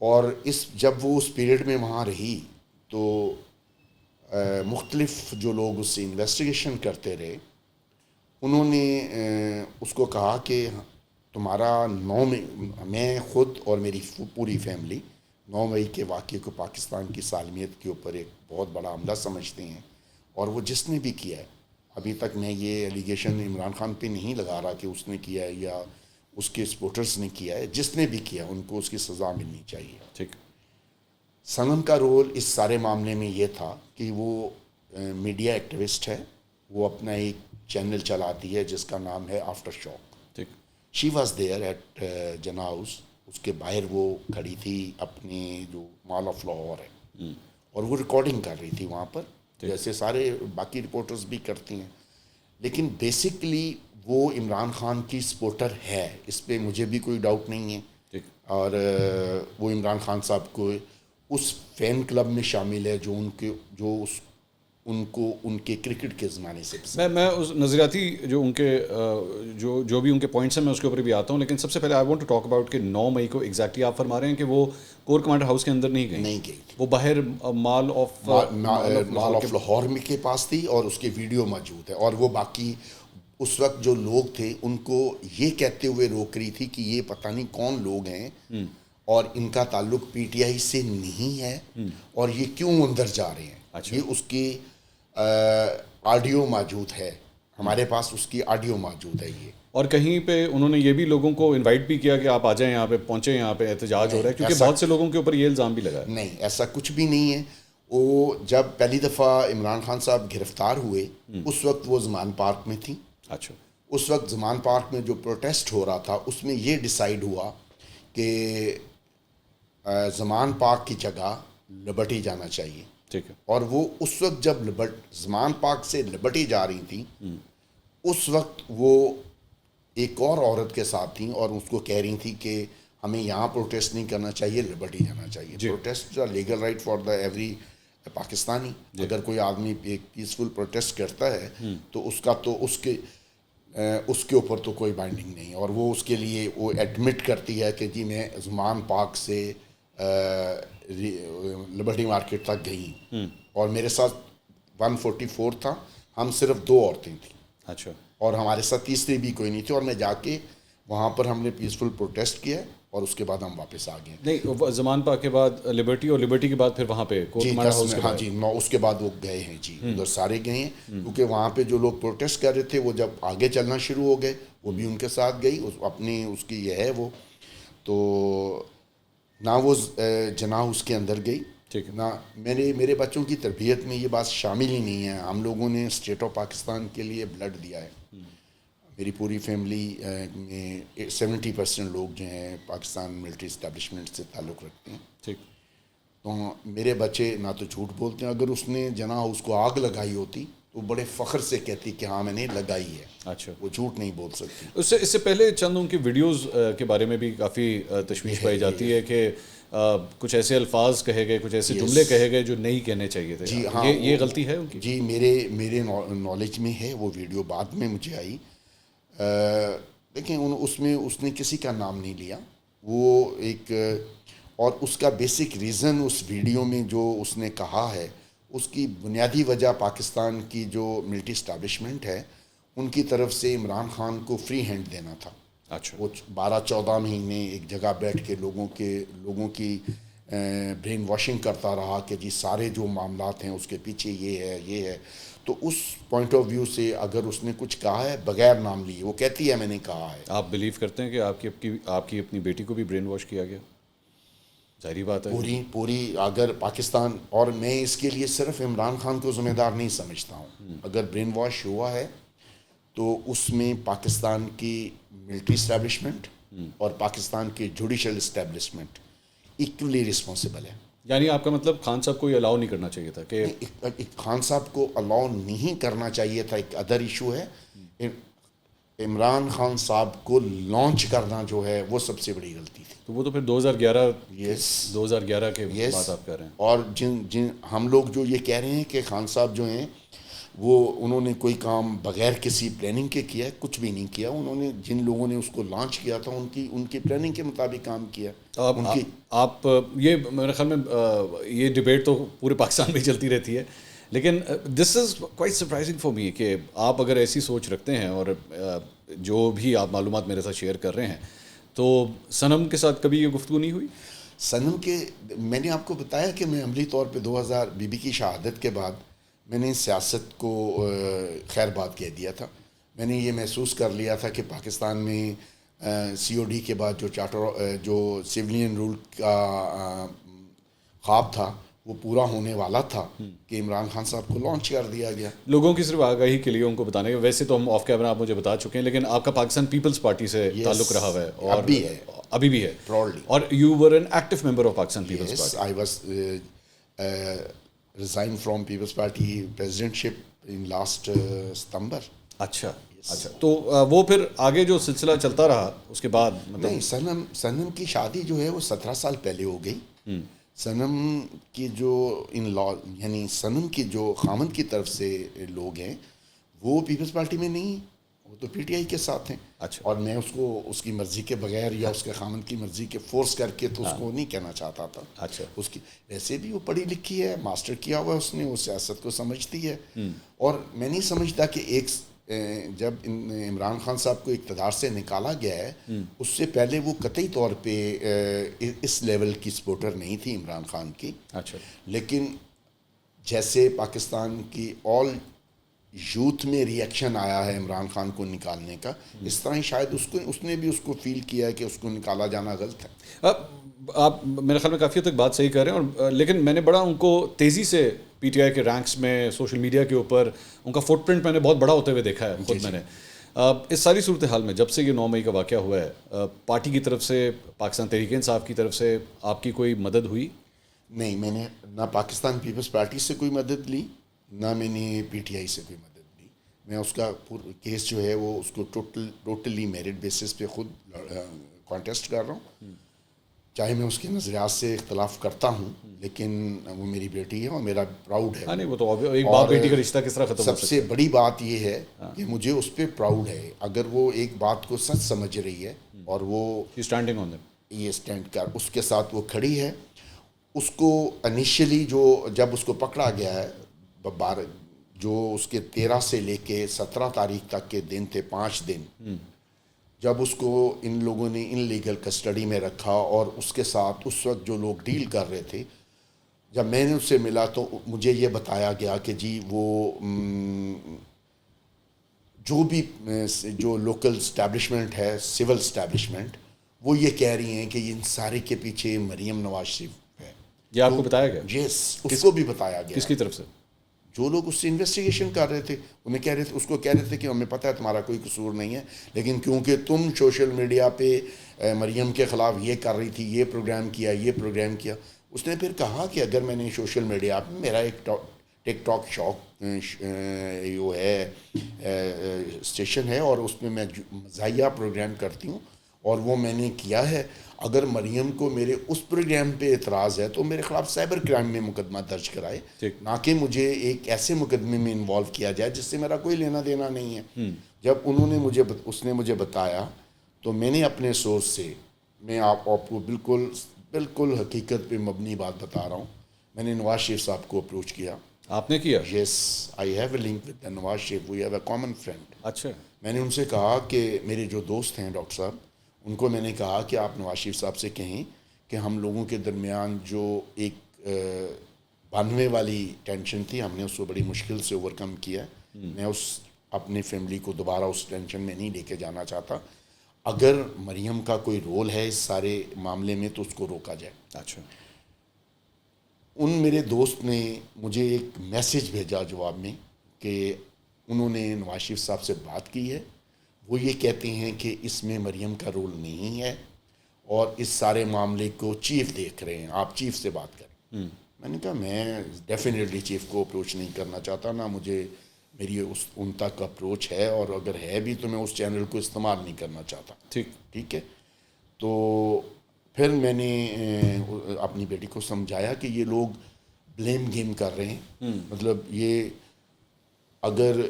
اور جب وہ اس پیریڈ میں وہاں رہی تو مختلف جو لوگ اس سے انویسٹیگیشن کرتے رہے، انہوں نے اس کو کہا کہ تمہارا 9 مئی، میں خود اور میری پوری فیملی 9 مئی کے واقعے کو پاکستان کی سالمیت کے اوپر ایک بہت بڑا حملہ سمجھتے ہیں، اور وہ جس نے بھی کیا ہے، ابھی تک میں یہ ایلیگیشن عمران خان پہ نہیں لگا رہا کہ اس نے کیا ہے یا اس کے سپورٹرز نے کیا ہے، جس نے بھی کیا ان کو اس کی سزا ملنی چاہیے. ٹھیک. صنم کا رول اس سارے معاملے میں یہ تھا کہ وہ میڈیا ایکٹیوسٹ ہے، وہ اپنا ایک چینل چلاتی ہے جس کا نام ہے آفٹر شاک. ٹھیک. She was there at Jinnah House, اس کے باہر وہ کھڑی تھی اپنے جو مال آف لاہور ہے، اور وہ ریکارڈنگ کر رہی تھی وہاں پر، جیسے سارے باقی رپورٹرز بھی کرتی ہیں. لیکن بیسکلی وہ عمران خان کی سپورٹر ہے، اس پہ مجھے بھی کوئی ڈاؤٹ نہیں ہے، اور وہ عمران خان صاحب کو اس فین کلب میں شامل ہے جو ان کو ان کے کرکٹ کے زمانے سے میں اس نظریاتی جو ان کے جو بھی ان کے پوائنٹس ہیں میں اس کے اوپر بھی آتا ہوں، لیکن سب سے پہلے I want to talk about کہ 9 مئی کو ایگزیکٹلی آپ فرما رہے ہیں کہ وہ کور کمانڈر ہاؤس کے اندر نہیں گئی، وہ باہر مال آف لاہور میں کے پاس تھی، اور اس کے ویڈیو موجود ہے. اور وہ باقی اس وقت جو لوگ تھے ان کو یہ کہتے ہوئے روک رہی تھی کہ یہ پتہ نہیں کون لوگ ہیں اور ان کا تعلق پی ٹی آئی سے نہیں ہے، اور یہ کیوں اندر جا رہے ہیں. یہ اس کی آڈیو موجود ہے، ہمارے پاس اس کی آڈیو موجود ہے. یہ اور کہیں پہ انہوں نے یہ بھی لوگوں کو انوائٹ بھی کیا کہ آپ آ جائیں یہاں پہ، پہنچیں یہاں پہ احتجاج ہو رہا ہے، کیونکہ بہت سے لوگوں کے اوپر یہ الزام بھی لگا ہے. نہیں، ایسا کچھ بھی نہیں ہے. وہ جب پہلی دفعہ عمران خان صاحب گرفتار ہوئے اس وقت وہ زمان پارک میں تھیں. اچھا. اس وقت زمان پارک میں جو پروٹیسٹ ہو رہا تھا اس میں یہ ڈیسائیڈ ہوا کہ زمان پارک کی جگہ لبرٹی جانا چاہیے. ٹھیک ہے. اور وہ اس وقت جب زمان پارک سے لبرٹی جا رہی تھیں، اس وقت وہ ایک اور عورت کے ساتھ تھیں اور اس کو کہہ رہی تھیں کہ ہمیں یہاں پروٹیسٹ نہیں کرنا چاہیے، لبرٹی جانا چاہیے. Protest legal right for the every Pakistani. اگر کوئی آدمی ایک پیسفل پروٹیسٹ کرتا ہے تو اس کے اوپر تو کوئی بائنڈنگ نہیں، اور وہ اس کے لیے وہ ایڈمٹ کرتی ہے کہ جی میں زمان پارک سے لبرٹی مارکیٹ تک گئی، اور میرے ساتھ 144 تھا، ہم صرف 2 عورتیں تھیں. اچھا. اور ہمارے ساتھ تیسری بھی کوئی نہیں تھی، اور میں جا کے وہاں پر ہم نے پیسفل پروٹیسٹ کیا اور اس کے بعد ہم واپس آ گئے. نہیں، زمان پاک کے بعد لبرٹی، اور لبرٹی کے بعد پھر وہاں پہ ہاں جی 9 اس کے بعد وہ گئے ہیں جی، ادھر سارے گئے ہیں، کیونکہ وہاں پہ جو لوگ پروٹیسٹ کر رہے تھے وہ جب آگے چلنا شروع ہو گئے وہ بھی ان کے ساتھ گئی. اپنی اس کی یہ ہے وہ تو نہ وہ جناح اس کے اندر گئی، نہ میرے بچوں کی تربیت میں یہ بات شامل ہی نہیں ہے. ہم لوگوں نے اسٹیٹ آف پاکستان کے لیے بلڈ دیا ہے. میری پوری فیملی میں 70% لوگ جو ہیں پاکستان ملٹری اسٹیبلشمنٹ سے تعلق رکھتے ہیں. ٹھیک. تو میرے بچے نہ تو جھوٹ بولتے ہیں، اگر اس نے جناح اس کو آگ لگائی ہوتی تو بڑے فخر سے کہتی کہ ہاں میں نے لگائی ہے. اچھا. وہ جھوٹ نہیں بول سکتی. اس سے پہلے چند ان کی ویڈیوز کے بارے میں بھی کافی تشویش پائی جاتی ہے کہ کچھ ایسے الفاظ کہے گئے، کچھ ایسے جملے کہے گئے جو نہیں کہنے چاہیے تھے. جی ہاں، یہ غلطی ہے ان کی؟ جی میرے نالج میں ہے، وہ ویڈیو بعد میں مجھے آئی. لیکن اس نے کسی کا نام نہیں لیا. وہ ایک اور اس کا بیسک ریزن اس ویڈیو میں جو اس نے کہا ہے، اس کی بنیادی وجہ پاکستان کی جو ملٹری اسٹیبلشمنٹ ہے ان کی طرف سے عمران خان کو فری ہینڈ دینا تھا. اچھا. وہ 12-14 مہینے ایک جگہ بیٹھ کے لوگوں کی برین واشنگ کرتا رہا کہ جی سارے جو معاملات ہیں اس کے پیچھے یہ ہے. تو اس پوائنٹ آف ویو سے اگر اس نے کچھ کہا ہے بغیر نام لیے، وہ کہتی ہے میں نے کہا ہے. آپ بلیو کرتے ہیں کہ آپ کی اپنی بیٹی کو بھی برین واش کیا گیا؟ ظاہری بات ہے پوری اگر پاکستان، اور میں اس کے لیے صرف عمران خان کو ذمہ دار نہیں سمجھتا ہوں، اگر برین واش ہوا ہے تو اس میں پاکستان کی ملٹری اسٹیبلشمنٹ اور پاکستان کی جوڈیشل اسٹیبلشمنٹ ایکولی رسپانسبل ہے. یعنی آپ کا مطلب خان صاحب کو یہ الاؤ نہیں کرنا چاہیے تھا کہ خان صاحب کو الاؤ نہیں کرنا چاہیے تھا. ایک ادر ایشو ہے، عمران خان صاحب کو لانچ کرنا جو ہے وہ سب سے بڑی غلطی تھی. تو وہ تو پھر 2011 کے بات آپ کہہ رہے ہیں. اور جن ہم لوگ جو یہ کہہ رہے ہیں کہ خان صاحب جو ہیں وہ انہوں نے کوئی کام بغیر کسی پلاننگ کے کیا ہے؟ کچھ بھی نہیں کیا. انہوں نے جن لوگوں نے اس کو لانچ کیا تھا ان کی پلاننگ کے مطابق کام کیا. آپ یہ میرے خیال میں یہ ڈبیٹ تو پورے پاکستان میں چلتی رہتی ہے, لیکن this is quite surprising for me کہ آپ اگر ایسی سوچ رکھتے ہیں اور جو بھی آپ معلومات میرے ساتھ شیئر کر رہے ہیں, تو صنم کے ساتھ کبھی یہ گفتگو نہیں ہوئی؟ صنم کے میں نے آپ کو بتایا کہ میں عملی طور پہ 2000 بی بی کی شہادت کے بعد میں نے سیاست کو خیر بات کہہ دیا تھا. میں نے یہ محسوس کر لیا تھا کہ پاکستان میں سی او ڈی کے بعد جو سویلین رول کا خواب تھا وہ پورا ہونے والا تھا کہ عمران خان صاحب کو لانچ کر دیا گیا. لوگوں کی صرف آگاہی کے لیے ان کو بتانے کے, ویسے تو ہم آف کیمرہ آپ مجھے بتا چکے ہیں, لیکن آپ کا پاکستان پیپلز پارٹی سے تعلق رہا ہوا ہے اور ابھی بھی ہے پراؤڈلی. اور you were an active member of Pakistan Peoples Party. I was resign from Peoples Party presidentship in last September. اچھا, تو وہ پھر آگے جو سلسلہ چلتا رہا اس کے بعد نہیں, صنم کی شادی جو ہے وہ 17 سال پہلے ہو گئی. صنم کی جو ان لا یعنی صنم کی جو خامند کی طرف سے لوگ ہیں وہ پیپلز پارٹی میں نہیں, وہ تو پی ٹی آئی کے ساتھ ہیں. اچھا. اور میں اس کو اس کی مرضی کے بغیر یا اس کے خامند کی مرضی کے فورس کر کے تو اس کو نہیں کہنا چاہتا تھا. اچھا. اس کی ویسے بھی وہ پڑھی لکھی ہے, ماسٹر کیا ہوا ہے اس نے, وہ سیاست کو سمجھتی ہے. اور میں نہیں سمجھتا کہ ایک جب عمران خان صاحب کو اقتدار سے نکالا گیا ہے اس سے پہلے وہ قطعی طور پہ اس لیول کی سپورٹر نہیں تھی عمران خان کی. اچھا. لیکن جیسے پاکستان کی آل یوتھ میں ری ایکشن آیا ہے عمران خان کو نکالنے کا, اس طرح ہی شاید اس نے بھی اس کو فیل کیا ہے کہ اس کو نکالا جانا غلط ہے. آپ میرے خیال میں کافی حد تک بات صحیح کر رہے ہیں, اور لیکن میں نے بڑا ان کو تیزی سے پی ٹی آئی کے رینکس میں سوشل میڈیا کے اوپر ان کا فٹ پرنٹ میں نے بہت بڑا ہوتے ہوئے دیکھا ہے خود. میں نے اس ساری صورتحال میں جب سے یہ 9 مئی کا واقعہ ہوا ہے, پارٹی کی طرف سے, پاکستان تحریک انصاف کی طرف سے آپ کی کوئی مدد ہوئی؟ نہیں, میں نے نہ پاکستان پیپلز پارٹی سے کوئی مدد لی, نہ میں نے پی ٹی آئی سے کوئی مدد لی. میں اس کا کیس جو ہے وہ اس کو ٹوٹلی میرٹ بیسس پہ خود کانٹیسٹ کر رہا ہوں. چاہے میں اس کے نظریات سے اختلاف کرتا ہوں, لیکن وہ میری بیٹی ہے اور میرا پراؤڈ ہے. نہیں, وہ تو ایک باپ بیٹی کا رشتہ کس طرح ختم ہو سکتا ہے. سب سے بڑی بات یہ ہے کہ مجھے اس پہ پراؤڈ ہے. اگر وہ ایک بات کو سچ سمجھ رہی ہے اور وہ اسٹینڈنگ آن دیم, یہ اسٹینڈ کر اس کے ساتھ وہ کھڑی ہے. اس کو انیشلی جب اس کو پکڑا گیا ہے, جو اس کے 13 سے لے کے 17 تاریخ تک کے دن تھے, 5 دن, جب اس کو ان لوگوں نے ان لیگل کسٹڈی میں رکھا اور اس کے ساتھ اس وقت جو لوگ ڈیل کر رہے تھے, جب میں نے اس سے ملا تو مجھے یہ بتایا گیا کہ جی وہ جو لوکل اسٹیبلشمنٹ ہے, سول اسٹیبلشمنٹ, وہ یہ کہہ رہی ہیں کہ ان سارے کے پیچھے مریم نواز شریف ہے. یہ آپ کو بتایا گیا؟ یس, اس کو بھی بتایا گیا. کس کی طرف سے؟ جو لوگ اس سے انویسٹیگیشن کر رہے تھے, انہیں کہہ رہے تھے, اس کو کہہ رہے تھے کہ ہمیں پتہ ہے تمہارا کوئی قصور نہیں ہے, لیکن کیونکہ تم سوشل میڈیا پہ مریم کے خلاف یہ کر رہی تھی, یہ پروگرام کیا. اس نے پھر کہا کہ اگر میں نے سوشل میڈیا پہ, میرا ایک ٹک ٹاک شوق جو ہے اسٹیشن ہے اور اس میں میں مزاحیہ پروگرام کرتی ہوں, اور وہ میں نے کیا ہے. اگر مریم کو میرے اس پروگرام پہ اعتراض ہے تو میرے خلاف سائبر کرائم میں مقدمہ درج کرائے, نہ کہ مجھے ایک ایسے مقدمے میں انوالو کیا جائے جس سے میرا کوئی لینا دینا نہیں ہے. جب اس نے مجھے بتایا تو میں نے اپنے سوچ سے, میں آپ کو بالکل حقیقت پہ مبنی بات بتا رہا ہوں, میں نے نواز شریف صاحب کو اپروچ کیا. آپ نے کیا؟ Yes, I have a link with Nawaz Sharif, we have a common friend. اچھا. میں نے ان سے کہا کہ میرے جو دوست ہیں ڈاکٹر صاحب, ان کو میں نے کہا کہ آپ نواز شریف صاحب سے کہیں کہ ہم لوگوں کے درمیان جو ایک بانوے والی ٹینشن تھی, ہم نے اس کو بڑی مشکل سے اوور کم کیا. میں اپنی فیملی کو دوبارہ اس ٹینشن میں نہیں لے کے جانا چاہتا. اگر مریم کا کوئی رول ہے اس سارے معاملے میں تو اس کو روکا جائے. اچھا. ان میرے دوست نے مجھے ایک میسیج بھیجا جواب میں کہ انہوں نے نواز شریف صاحب سے بات کی ہے, وہ یہ کہتے ہیں کہ اس میں مریم کا رول نہیں ہے اور اس سارے معاملے کو چیف دیکھ رہے ہیں, آپ چیف سے بات کریں. میں نے کہا میں ڈیفینیٹلی چیف کو اپروچ نہیں کرنا چاہتا, نہ مجھے میری ان تک اپروچ ہے, اور اگر ہے بھی تو میں اس چینل کو استعمال نہیں کرنا چاہتا. ٹھیک ہے. تو پھر میں نے اپنی بیٹی کو سمجھایا کہ یہ لوگ بلیم گیم کر رہے ہیں. مطلب یہ اگر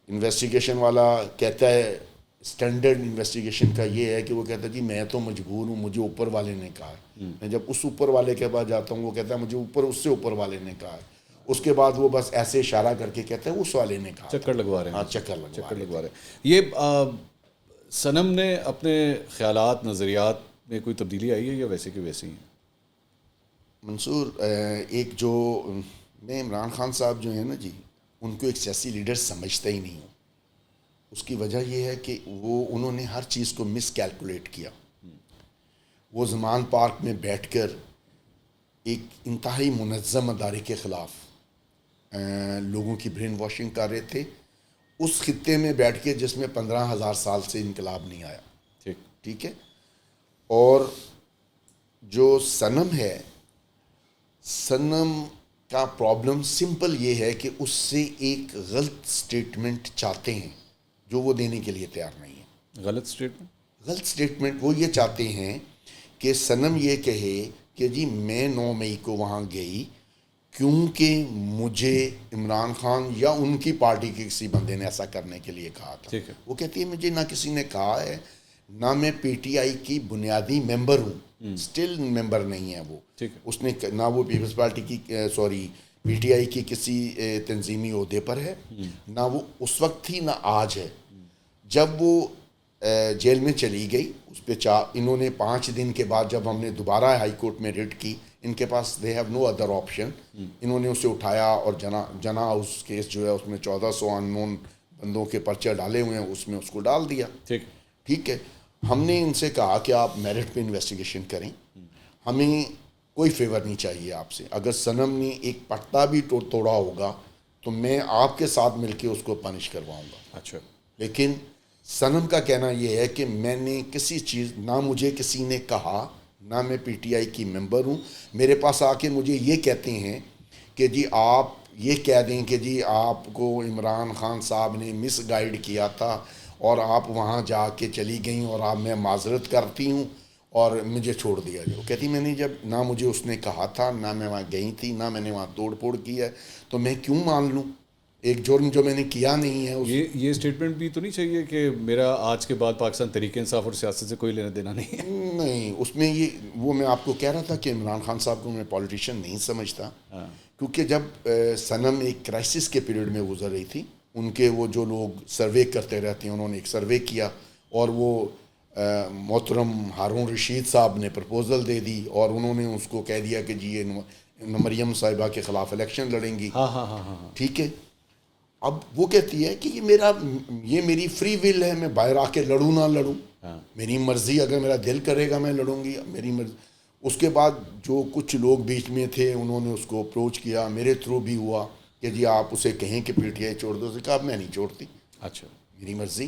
انویسٹیگیشن والا کہتا ہے اسٹینڈرڈ انویسٹیگیشن کا یہ ہے کہ وہ کہتا ہے جی میں تو مجبور ہوں, مجھے اوپر والے نے کہا ہے. میں جب اس اوپر والے کے پاس جاتا ہوں وہ کہتا ہے مجھے اوپر اس سے اوپر والے نے کہا ہے. اس کے بعد وہ بس ایسے اشارہ کر کے کہتا ہے اس والے نے کہا. چکر لگوا رہے ہیں. ہاں چکر لگوا رہے ہیں. یہ صنم نے اپنے خیالات نظریات میں کوئی تبدیلی آئی ہے یا ویسے کی ویسے ہی؟ منصور, ایک جو میں عمران خان صاحب جو ہیں نا جی, ان کو ایک سیاسی لیڈر سمجھتا ہی نہیں ہوں. اس کی وجہ یہ ہے کہ انہوں نے ہر چیز کو مس کیلکولیٹ کیا. وہ زمان پارک میں بیٹھ کر ایک انتہائی منظم ادارے کے خلاف لوگوں کی برین واشنگ کر رہے تھے, اس خطے میں بیٹھ کے جس میں 15,000 سال سے انقلاب نہیں آیا. ٹھیک ہے. اور جو صنم ہے, صنم کا پرابلم سمپل یہ ہے کہ اس سے ایک غلط سٹیٹمنٹ چاہتے ہیں جو وہ دینے کے لیے تیار نہیں ہے. غلط سٹیٹمنٹ وہ یہ چاہتے ہیں کہ صنم یہ کہے کہ جی میں 9 مئی کو وہاں گئی کیونکہ مجھے عمران خان یا ان کی پارٹی کے کسی بندے نے ایسا کرنے کے لیے کہا تھا. وہ کہتی ہے مجھے نہ کسی نے کہا ہے, نہ میں پی ٹی آئی کی بنیادی ممبر ہوں, اسٹل ممبر نہیں ہے وہ. اس نے نہ وہ پیپلز پارٹی کی پی ٹی آئی کی کسی تنظیمی عہدے پر ہے, نہ وہ اس وقت تھی نہ آج ہے. جب وہ جیل میں چلی گئی اس پہ انہوں نے 5 دن کے بعد جب ہم نے دوبارہ ہائی کورٹ میں ریٹ کی, ان کے پاس they have no other option, انہوں نے اسے اٹھایا اور جنا اس کیس جو ہے اس میں 1400 ان نون بندوں کے پرچے ڈالے ہوئے ہیں, اس میں اس کو ڈال دیا. ٹھیک ہے. ہم نے ان سے کہا کہ آپ میرٹ پہ انویسٹیگیشن کریں, ہمیں کوئی فیور نہیں چاہیے آپ سے. اگر صنم نے ایک پٹا بھی توڑا ہوگا تو میں آپ کے ساتھ مل کے اس کو پنش کرواؤں گا. اچھا. لیکن صنم کا کہنا یہ ہے کہ میں نے کسی چیز, نہ مجھے کسی نے کہا, نہ میں پی ٹی آئی کی ممبر ہوں. میرے پاس آ کے مجھے یہ کہتے ہیں کہ جی آپ یہ کہہ دیں کہ جی آپ کو عمران خان صاحب نے مس گائیڈ کیا تھا اور آپ وہاں جا کے چلی گئیں اور آپ میں معذرت کرتی ہوں اور مجھے چھوڑ دیا. جو کہتی میں نے جب نہ مجھے اس نے کہا تھا, نہ میں وہاں گئی تھی, نہ میں نے وہاں توڑ پھوڑ کی ہے, تو میں کیوں مان لوں ایک جرم جو میں نے کیا نہیں ہے. یہ اسٹیٹمنٹ بھی تو نہیں چاہیے کہ میرا آج کے بعد پاکستان تحریک انصاف اور سیاست سے کوئی لینا دینا نہیں ہے. نہیں, اس میں یہ وہ میں آپ کو کہہ رہا تھا کہ عمران خان صاحب کو میں پولیٹیشین نہیں سمجھتا, کیونکہ جب صنم ایک کرائسس کے پیریڈ میں گزر رہی تھی, ان کے وہ جو لوگ سروے کرتے رہتے ہیں انہوں نے ایک سروے کیا اور وہ محترم ہارون رشید صاحب نے پرپوزل دے دی اور انہوں نے اس کو کہہ دیا کہ جی یہ مریم صاحبہ کے خلاف الیکشن لڑیں گی. ٹھیک ہے. اب وہ کہتی ہے کہ یہ میری فری ول ہے, میں باہر آ کے لڑوں نہ لڑوں, میری مرضی, اگر میرا دل کرے گا میں لڑوں گی, میری مرضی. اس کے بعد جو کچھ لوگ بیچ میں تھے انہوں نے اس کو اپروچ کیا, میرے تھرو بھی ہوا کہ جی آپ اسے کہیں کہ پی ٹی آئی چھوڑ دو. اسے کہا میں نہیں چھوڑتی. اچھا, میری مرضی.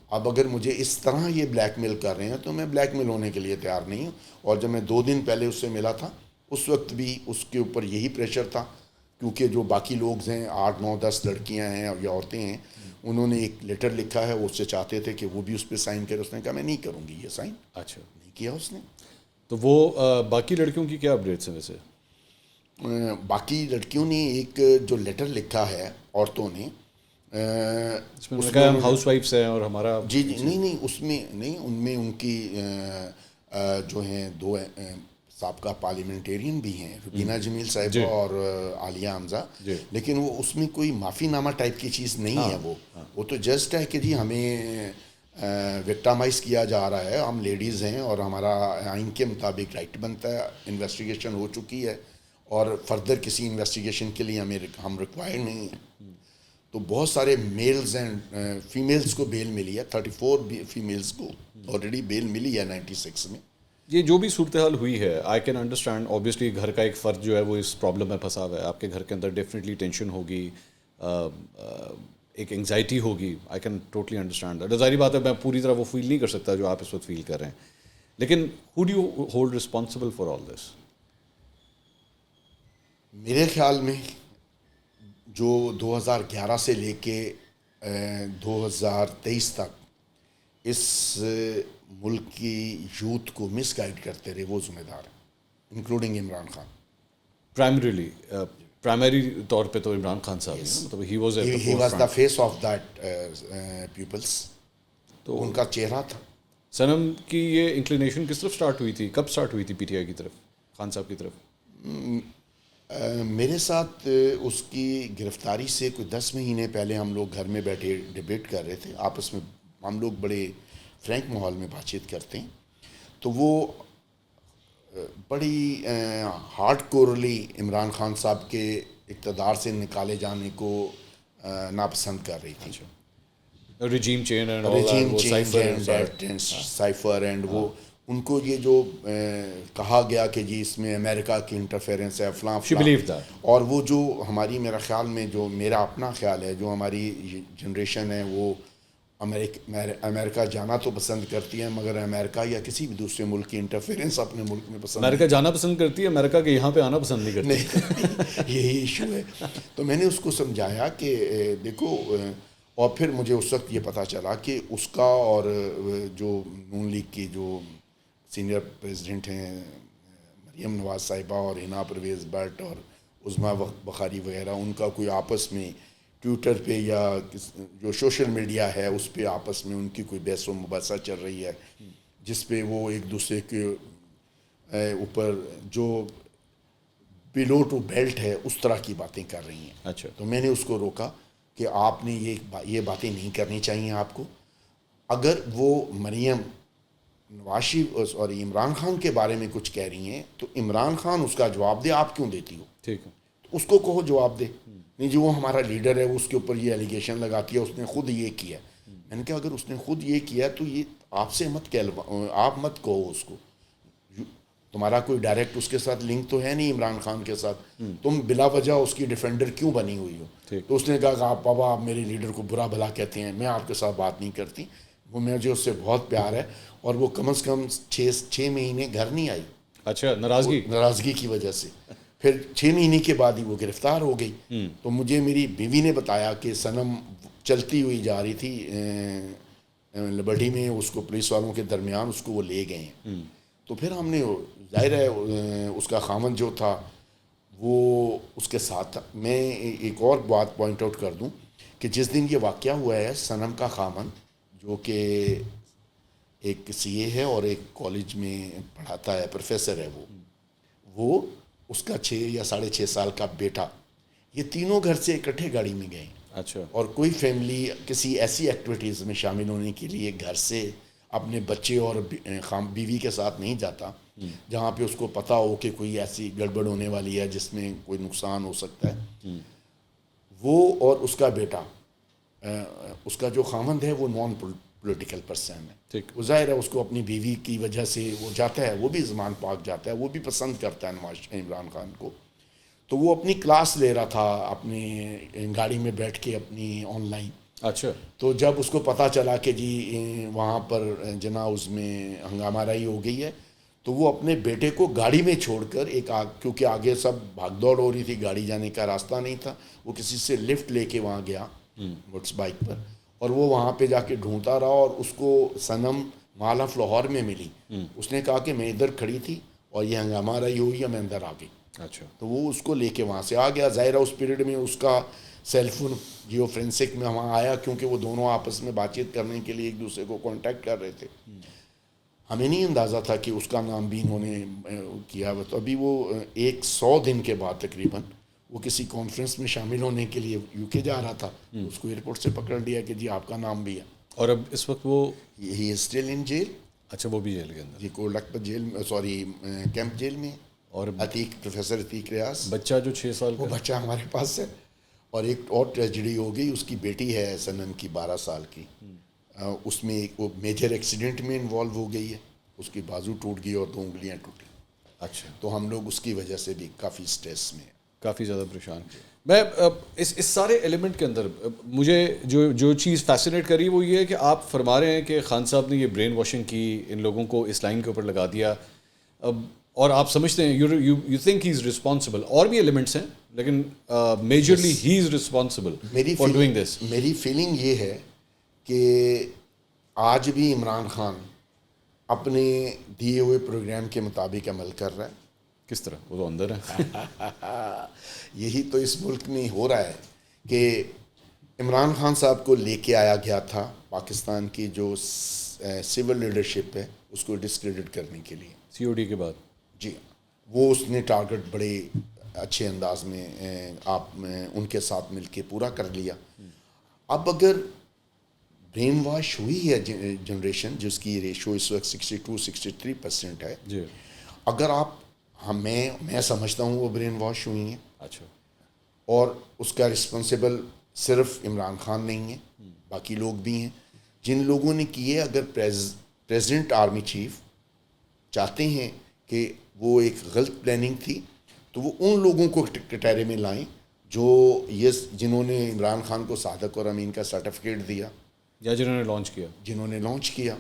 اب اگر مجھے اس طرح یہ بلیک میل کر رہے ہیں تو میں بلیک میل ہونے کے لیے تیار نہیں ہوں. اور جب میں 2 دن پہلے اس سے ملا تھا اس وقت بھی اس کے اوپر یہی پریشر تھا, کیونکہ جو باقی لوگ ہیں 8 9 10 لڑکیاں ہیں یا عورتیں ہیں, انہوں نے ایک لیٹر لکھا ہے, وہ اس سے چاہتے تھے کہ وہ بھی اس پہ سائن کرے. اس نے کہا میں نہیں کروں گی یہ سائن. اچھا, نہیں کیا اس نے. تو وہ باقی لڑکیوں کی کیا اپڈیٹس ہیں ویسے؟ باقی لڑکیوں نے ایک جو لیٹر لکھا ہے عورتوں نے, ہم ہاؤس وائفس ہیں اور ہمارا جی نہیں اس میں نہیں, ان میں ان کی جو ہیں 2 سابقہ پارلیمنٹیرین بھی ہیں, ربینہ جمیل صاحبہ اور عالیہ حمزہ, لیکن وہ اس میں کوئی معافی نامہ ٹائپ کی چیز نہیں ہے. وہ تو جسٹ ہے کہ جی ہمیں وکٹامائز کیا جا رہا ہے, ہم لیڈیز ہیں اور ہمارا آئین کے مطابق رائٹ بنتا ہے, انویسٹیگیشن ہو چکی ہے اور فردر کسی انویسٹیگیشن کے لیے ہم ریکوائرڈ نہیں ہیں. تو بہت سارے میلز اینڈ فیمیلز کو بیل ملی ہے, 34 فیمیلز کو آلریڈی بیل ملی ہے 96 میں. یہ جو بھی صورتحال ہوئی ہے, آئی کین انڈرسٹینڈ. اوبیسلی گھر کا ایک فرد جو ہے وہ اس پرابلم میں پھنسا ہوا ہے, آپ کے گھر کے اندر ڈیفینیٹلی ٹینشن ہوگی, ایک انگزائٹی ہوگی. I can totally understand that. ظاہری بات ہے میں پوری طرح وہ فیل نہیں کر سکتا جو آپ اس وقت فیل کر رہے ہیں, لیکن how do you hold responsible for all this? میرے خیال میں جو 2011 سے لے کے 2023 تک اس ملک کی یوتھ کو مس گائیڈ کرتے رہے وہ ذمہ دار ہیں, including Imran Khan. Primarily primary طور پہ تو عمران خان صاحب ہیں، مطلب he was he was the face of that peoples, تو ان کا چہرہ تھا. صنم کی یہ انکلینیشن کس طرف سٹارٹ ہوئی تھی، کب سٹارٹ ہوئی تھی پی ٹی آئی کی طرف، خان صاحب کی طرف؟ میرے ساتھ اس کی گرفتاری سے کوئی 10 مہینے پہلے ہم لوگ گھر میں بیٹھے ڈبیٹ کر رہے تھے آپس میں. ہم لوگ بڑے فرینک ماحول میں بات چیت کرتے ہیں، تو وہ بڑی ہارڈ کورلی عمران خان صاحب کے اقتدار سے نکالے جانے کو ناپسند کر رہی تھی. Regime change regime change and cypher and وہ ان کو یہ جو کہا گیا کہ جی اس میں امریکہ کی انٹرفیئرنس ہے فلاں فلاں، اور وہ جو ہماری میرا خیال میں جو میرا اپنا خیال ہے جو ہماری جنریشن ہے وہ امریکہ جانا تو پسند کرتی ہے، مگر امریکہ یا کسی بھی دوسرے ملک کی انٹرفیئرنس اپنے ملک میں پسند امریکہ جانا پسند کرتی ہے، امریکہ کے یہاں پہ آنا پسند نہیں کرتی. یہی ایشو ہے. تو میں نے اس کو سمجھایا کہ دیکھو، اور پھر مجھے اس وقت یہ پتہ چلا کہ اس کا اور جو نون لیگ کی جو سینئر پریزیڈنٹ ہیں مریم نواز صاحبہ اور ہنا پرویز بٹ اور عظمیٰ بخاری وغیرہ، ان کا کوئی آپس میں ٹویٹر پہ یا جو سوشل میڈیا ہے اس پہ آپس میں ان کی کوئی بحث و مباحثہ چل رہی ہے، جس پہ وہ ایک دوسرے کے اوپر جو بلو ٹو بیلٹ ہے اس طرح کی باتیں کر رہی ہیں. اچھا. تو میں نے اس کو روکا کہ آپ نے یہ باتیں نہیں کرنی چاہیے آپ کو. اگر وہ مریم نواز اور عمران خان کے بارے میں کچھ کہہ رہی ہیں تو عمران خان اس کا جواب دے، آپ کیوں دیتی ہو؟ ٹھیک ہے، اس کو کہو جواب دے. نہیں جی وہ ہمارا لیڈر ہے، وہ اس کے اوپر یہ ایلیگیشن لگاتی ہے، اس نے خود یہ کیا. میں نے کہا اگر اس نے خود یہ کیا تو یہ آپ سے آپ مت کہو اس کو. تمہارا کوئی ڈائریکٹ اس کے ساتھ لنک تو ہے نہیں عمران خان کے ساتھ، تم بلا وجہ اس کی ڈیفینڈر کیوں بنی ہوئی ہو؟ تو اس نے کہا کہ آپ بابا آپ میرے لیڈر کو برا بھلا کہتے ہیں، میں آپ کے ساتھ بات نہیں کرتی. وہ مجھے اس سے بہت پیار ہے، اور وہ کم از کم 6 مہینے گھر نہیں آئی. اچھا، ناراضگی کی وجہ سے. پھر 6 مہینے کے بعد ہی وہ گرفتار ہو گئی. تو مجھے میری بیوی نے بتایا کہ صنم چلتی ہوئی جا رہی تھی لبرٹی میں، اس کو پولیس والوں کے درمیان اس کو وہ لے گئے ہیں. تو پھر ہم نے ظاہر ہے اس کا خامن جو تھا وہ اس کے ساتھ تھا. میں ایک اور بات پوائنٹ آؤٹ کر دوں کہ جس دن یہ واقعہ ہوا ہے صنم کا خامن جو کہ ایک سی اے ہے اور ایک کالج میں پڑھاتا ہے، پروفیسر ہے، وہ اس کا 6 یا 6.5 سال کا بیٹا، یہ تینوں گھر سے اکٹھے گاڑی میں گئے. اچھا. اور کوئی فیملی کسی ایسی ایکٹیویٹیز میں شامل ہونے کے لیے گھر سے اپنے بچے اور بیوی کے ساتھ نہیں جاتا جہاں پہ اس کو پتہ ہو کہ کوئی ایسی گڑبڑ ہونے والی ہے جس میں کوئی نقصان ہو سکتا ہے. وہ اور اس کا بیٹا، اس کا جو خامند ہے وہ نان پولیٹیکل پرسن ہے. وہ ظاہر ہے اس کو اپنی بیوی کی وجہ سے وہ جاتا ہے، وہ بھی زمان پاک جاتا ہے، وہ بھی پسند کرتا ہے عمران خان کو. تو وہ اپنی کلاس لے رہا تھا اپنی گاڑی میں بیٹھ کے اپنی آن لائن. اچھا. تو جب اس کو پتہ چلا کہ جی وہاں پر جناب اس میں ہنگامہ رائی ہو گئی ہے، تو وہ اپنے بیٹے کو گاڑی میں چھوڑ کر کیونکہ آگے سب بھاگ دوڑ ہو رہی تھی، گاڑی جانے کا راستہ نہیں تھا، وہ کسی سے لفٹ لے کے وہاں گیا موٹر بائک پر، اور وہ وہاں پہ جا کے ڈھونڈتا رہا اور اس کو صنم مال آف لاہور میں ملی. اس نے کہا کہ میں ادھر کھڑی تھی اور یہ ہنگامہ رائی ہوئی ہے، میں اندر آ گئی. اچھا. تو وہ اس کو لے کے وہاں سے آ گیا. ظاہر ہے اس پیریڈ میں اس کا سیل فون جیو فرینسک میں وہاں آیا کیونکہ وہ دونوں آپس میں بات چیت کرنے کے لیے ایک دوسرے کو کانٹیکٹ کر رہے تھے. ہمیں نہیں اندازہ تھا کہ اس کا نام بھی انہوں نے کیا. تو ابھی وہ 100 دن کے بعد تقریباً وہ کسی کانفرنس میں شامل ہونے کے لیے یو کے جا رہا تھا. اس کو ایئرپورٹ سے پکڑ لیا کہ جی آپ کا نام بھی ہے. اور اب اس وقت وہ ہی از اسٹل ان جیل. اچھا، وہ بھی جیل کے اندر؟ جی کوٹ لکھپت جیل میں، سوری کیمپ جیل میں. اور پروفیسر عتیق ریاض بچہ جو 6 سال وہ بچہ ہمارے پاس ہے. اور ایک اور ٹریجڈی ہو گئی، اس کی بیٹی ہے صنم کی 12 سال کی. اس میں ایک وہ میجر ایکسیڈنٹ میں انوالو ہو گئی ہے، اس کی بازو ٹوٹ گئی اور 2 انگلیاں ٹوٹی. اچھا. تو ہم لوگ اس کی وجہ سے بھی کافی سٹریس میں ہیں، کافی زیادہ پریشان. میں اس سارے ایلیمنٹ کے اندر مجھے جو چیز فیسینیٹ کری وہ یہ ہے کہ آپ فرما رہے ہیں کہ خان صاحب نے یہ برین واشنگ کی، ان لوگوں کو اس لائن کے اوپر لگا دیا، اور آپ سمجھتے ہیں you think he is responsible. اور بھی ایلیمنٹس ہیں لیکن majorly he is responsible for doing this. میری فیلنگ یہ ہے کہ آج بھی عمران خان اپنے دیے ہوئے پروگرام کے مطابق عمل کر رہا ہے. کس طرح؟ وہ تو اندر ہے. یہی تو اس ملک میں ہو رہا ہے کہ عمران خان صاحب کو لے کے آیا گیا تھا پاکستان کی جو سول لیڈرشپ ہے اس کو ڈسکریڈٹ کرنے کے لیے. COD کے بعد جی وہ اس نے ٹارگٹ بڑے اچھے انداز میں آپ ان کے ساتھ مل کے پورا کر لیا. اب اگر برین واش ہوئی ہے جنریشن جس کی ریشو اس وقت 62-63% ہے, جی, اگر آپ میں سمجھتا ہوں وہ برین واش ہوئی ہیں. اچھا. اور اس کا رسپانسبل صرف عمران خان نہیں ہے, باقی لوگ بھی ہیں جن لوگوں نے کیے. اگر پریزیڈنٹ آرمی چیف چاہتے ہیں کہ وہ ایک غلط پلاننگ تھی تو وہ ان لوگوں کو کٹہرے میں لائیں جو جنہوں نے عمران خان کو صادق اور امین کا سرٹیفکیٹ دیا یا جنہوں نے لانچ کیا.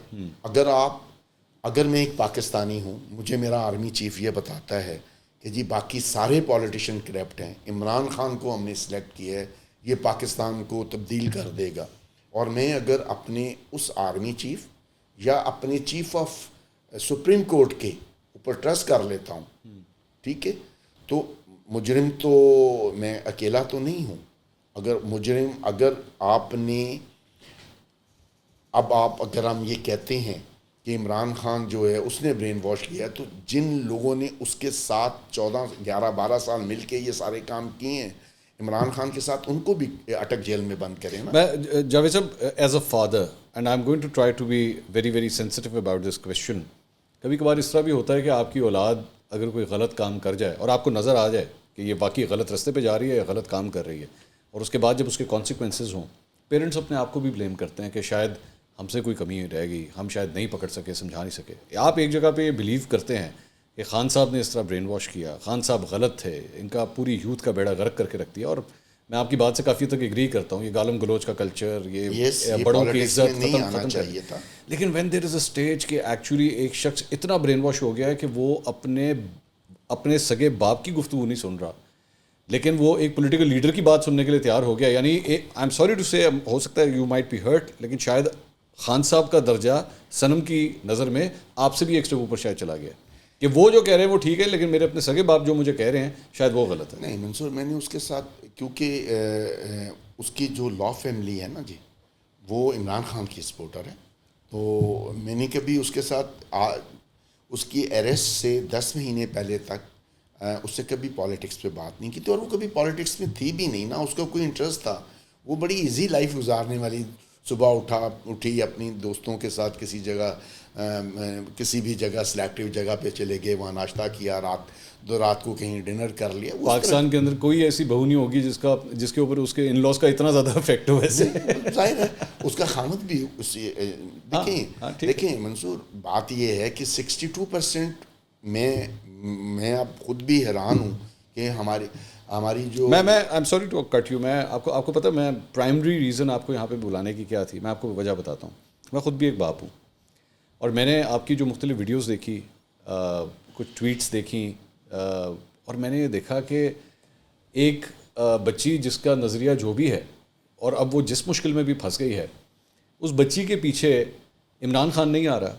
اگر میں ایک پاکستانی ہوں, مجھے میرا آرمی چیف یہ بتاتا ہے کہ جی باقی سارے پولیٹیشین کرپٹ ہیں, عمران خان کو ہم نے سلیکٹ کیا ہے, یہ پاکستان کو تبدیل کر دے گا, اور میں اگر اپنے اس آرمی چیف یا اپنے چیف آف سپریم کورٹ کے اوپر ٹرسٹ کر لیتا ہوں, ٹھیک ہے, تو مجرم تو میں اکیلا تو نہیں ہوں. اگر آپ نے اگر ہم یہ کہتے ہیں کہ عمران خان جو ہے اس نے برین واش کیا, تو جن لوگوں نے اس کے ساتھ 14-11-12 سال مل کے یہ سارے کام کیے ہیں عمران خان کے ساتھ, ان کو بھی اٹک جیل میں بند کریں نا. میں جاوید صاحب, as a father and I am going to try to be very very sensitive about this question, کبھی کبھار اس طرح بھی ہوتا ہے کہ آپ کی اولاد اگر کوئی غلط کام کر جائے اور آپ کو نظر آ جائے کہ یہ واقعی غلط راستے پہ جا رہی ہے یا غلط کام کر رہی ہے, اور اس کے بعد جب اس کے کانسیکوینسز ہوں, پیرنٹس اپنے آپ کو بھی بلیم کرتے ہیں کہ شاید ہم سے کوئی کمی رہ گئی, ہم شاید نہیں پکڑ سکے, سمجھا نہیں سکے. آپ ایک جگہ پہ یہ بلیو کرتے ہیں کہ خان صاحب نے اس طرح برین واش کیا, خان صاحب غلط تھے, ان کا پوری یوتھ کا بیڑا غرق کر کے رکھ دیا. اور میں آپ کی بات سے کافی تک ایگری کرتا ہوں, یہ گالم گلوچ کا کلچر, یہ بڑوں کی عزت ختم چاہیے تھا. لیکن when there is a stage کہ ایکچولی ایک شخص اتنا برین واش ہو گیا ہے کہ وہ اپنے سگے باپ کی گفتگو نہیں سن رہا, لیکن وہ ایک پولیٹیکل لیڈر کی بات سننے کے لیے تیار ہو گیا. یعنی آئی ایم سوری ٹو سے, ہو سکتا ہے یو مائٹ بی ہرٹ, لیکن شاید خان صاحب کا درجہ صنم کی نظر میں آپ سے بھی ایک اسٹیپ اوپر شاید چلا گیا کہ وہ جو کہہ رہے ہیں وہ ٹھیک ہے, لیکن میرے اپنے سگے باپ جو مجھے کہہ رہے ہیں شاید وہ غلط ہے. نہیں منصور, میں نے اس کے ساتھ, کیونکہ اس کی جو لا فیملی ہے نا جی, وہ عمران خان کی سپورٹر ہے, تو میں نے کبھی اس کے ساتھ اس کی اریسٹ سے 10 مہینے پہلے تک اس سے کبھی پالیٹکس پہ بات نہیں کی تھی, اور وہ کبھی پالیٹکس میں تھی بھی نہیں نا, اس کا کوئی انٹرسٹ تھا. وہ بڑی ایزی لائف گزارنے والی, صبح اٹھی اپنی دوستوں کے ساتھ کسی بھی جگہ سلیکٹیو جگہ پہ چلے گئے, وہاں ناشتہ کیا, رات کو کہیں ڈنر کر لیا. پاکستان کے اندر کوئی ایسی بہو نہیں ہوگی جس کے اوپر اس کے ان لاس کا اتنا زیادہ افیکٹ ہو. ویسے ظاہر ہے اس کا خامد بھی دیکھیں منصور, بات یہ ہے کہ 62% میں اب خود بھی حیران ہوں کہ ہماری جو میں I am sorry to cut you, میں آپ کو پتہ میں پرائمری ریزن آپ کو یہاں پہ بلانے کی کیا تھی, میں آپ کو وجہ بتاتا ہوں. میں خود بھی ایک باپ ہوں, اور میں نے آپ کی جو مختلف ویڈیوز دیکھی, کچھ ٹویٹس دیکھیں, اور میں نے یہ دیکھا کہ ایک بچی جس کا نظریہ جو بھی ہے, اور اب وہ جس مشکل میں بھی پھنس گئی ہے, اس بچی کے پیچھے عمران خان نہیں آ رہا,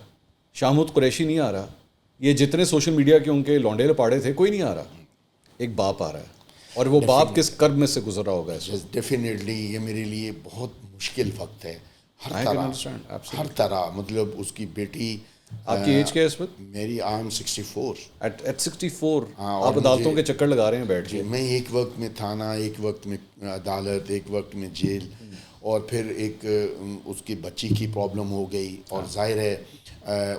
شاہمود قریشی نہیں آ رہا, یہ جتنے سوشل میڈیا کے ان کے لونڈے لپاڑے تھے, کوئی نہیں آ رہا, ایک باپ آ رہا ہے. اور وہ باپ کس کرب میں سے گزر رہا ہوگا. ڈیفینیٹلی یہ میرے لیے بہت مشکل وقت ہے ہر طرح. مطلب اس کی بیٹی, آپ کی ایج کیا ہے اس وقت؟ میری آئی ایم 64. ایٹ 64 آپ عدالتوں کے چکر لگا رہے ہیں بیٹھ کے. میں ایک وقت میں تھانہ, ایک وقت میں عدالت, ایک وقت میں جیل, اور پھر ایک اس کی بچی کی پرابلم ہو گئی, اور ظاہر ہے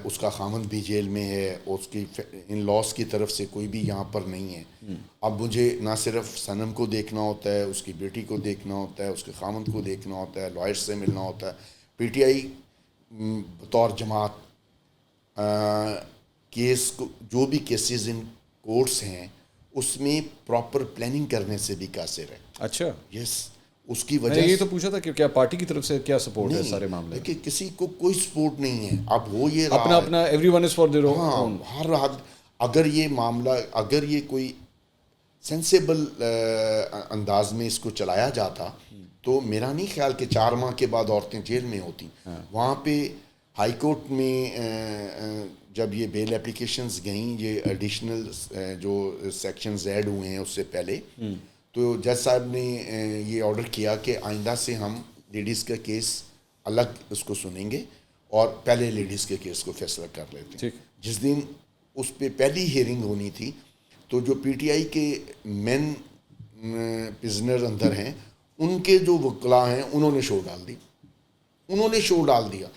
اس کا خامند بھی جیل میں ہے, اس کی ان لاس کی طرف سے کوئی بھی یہاں پر نہیں ہے. اب مجھے نہ صرف صنم کو دیکھنا ہوتا ہے, اس کی بیٹی کو دیکھنا ہوتا ہے, اس کے خامند کو دیکھنا ہوتا ہے, لائر سے ملنا ہوتا ہے. پی ٹی آئی بطور جماعت کیس کو, جو بھی کیسز ان کورٹس ہیں اس میں پراپر پلاننگ کرنے سے بھی قاصر ہے. اچھا, یس, اس کی وجہ یہ تو پوچھا تھا کہ کیا پارٹی کی طرف سے کیا سپورٹ ہے سارے معاملے؟ کہ کسی کو کوئی سپورٹ نہیں ہے. اب وہ یہ اپنا everyone is for their own. ہر حد اگر یہ معاملہ, اگر یہ کوئی سینسیبل انداز میں اس کو چلایا جاتا تو میرا نہیں خیال کہ 4 ماہ کے بعد عورتیں جیل میں ہوتی. وہاں پہ ہائی کورٹ میں جب یہ بیل اپلیکیشنز گئیں, یہ ایڈیشنل جو سیکشنز ایڈ ہوئے ہیں اس سے پہلے, تو جج صاحب نے یہ آرڈر کیا کہ آئندہ سے ہم لیڈیز کا کیس الگ اس کو سنیں گے اور پہلے لیڈیز کے کیس کو فیصلہ کر لیتے ہیں. جس دن اس پہ پہلی ہیئرنگ ہونی تھی تو جو پی ٹی آئی کے مین پرزنر اندر ہیں ان کے جو وکلاء ہیں انہوں نے شو ڈال دیا